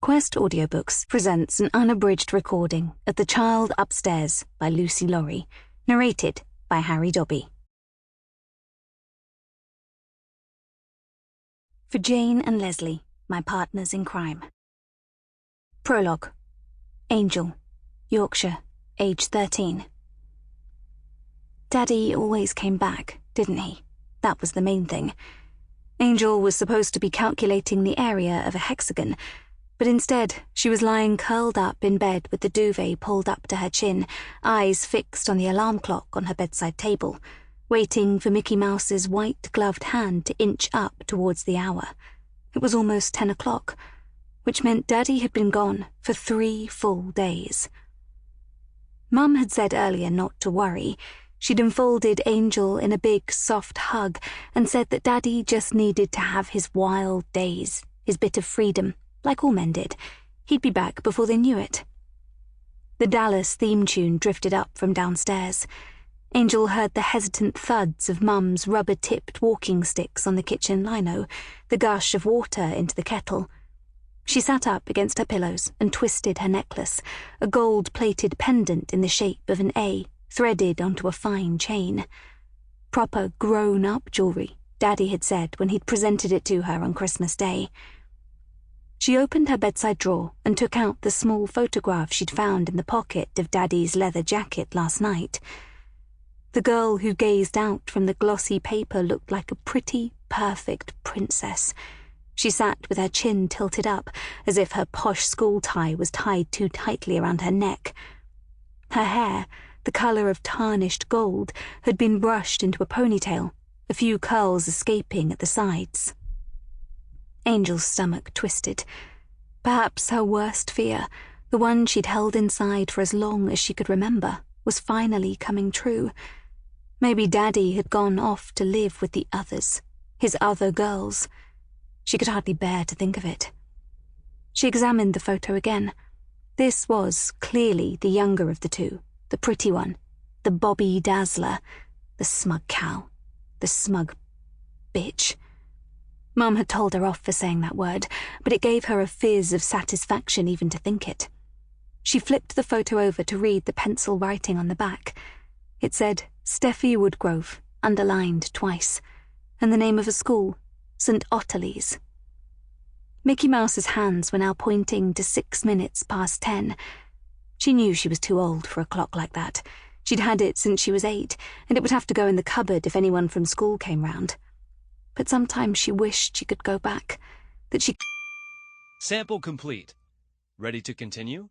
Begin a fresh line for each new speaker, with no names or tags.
Quest Audiobooks presents an unabridged recording of The Child Upstairs by Lucy Lawrie, narrated by Harrie Dobby. For Jane and Leslie, my partners in crime. Prologue. Angel, Yorkshire, age 13. Daddy always came back, didn't he? That was the main thing. Angel was supposed to be calculating the area of a hexagon, but instead she was lying curled up in bed with the duvet pulled up to her chin, eyes fixed on the alarm clock on her bedside table, waiting for Mickey Mouse's white-gloved hand to inch up towards the hour. It was almost 10 o'clock, which meant Daddy had been gone for 3 full days. Mum had said earlier not to worry. She'd enfolded Angel in a big, soft hug and said that Daddy just needed to have his wild days, his bit of freedom, like all men did. He'd be back before they knew it. The Dallas theme tune drifted up from downstairs. Angel heard the hesitant thuds of Mum's rubber-tipped walking sticks on the kitchen lino, the gush of water into the kettle. She sat up against her pillows and twisted her necklace, a gold-plated pendant in the shape of an A, threaded onto a fine chain. Proper grown-up jewelry, Daddy had said when he'd presented it to her on Christmas Day. She opened her bedside drawer and took out the small photograph she'd found in the pocket of Daddy's leather jacket last night. The girl who gazed out from the glossy paper looked like a pretty, perfect princess. She sat with her chin tilted up, as if her posh school tie was tied too tightly around her neck. Her hair, the colour of tarnished gold, had been brushed into a ponytail, a few curls escaping at the sides. Angel's stomach twisted. Perhaps her worst fear, the one she'd held inside for as long as she could remember, was finally coming true. Maybe Daddy had gone off to live with the others, his other girls. She could hardly bear to think of it. She examined the photo again. This was clearly the younger of the two, the pretty one, the Bobby Dazzler, the smug cow, the smug bitch. Mum had told her off for saying that word, but it gave her a fizz of satisfaction even to think it. She flipped the photo over to read the pencil writing on the back. It said Steffi Woodgrove, underlined twice, and the name of a school, St. Ottilie's. Mickey Mouse's hands were now pointing to 6 minutes past 10. She knew she was too old for a clock like that. She'd had it since she was 8, and it would have to go in the cupboard if anyone from school came round. But sometimes she wished she could go back, that she...
Sample complete. Ready to continue?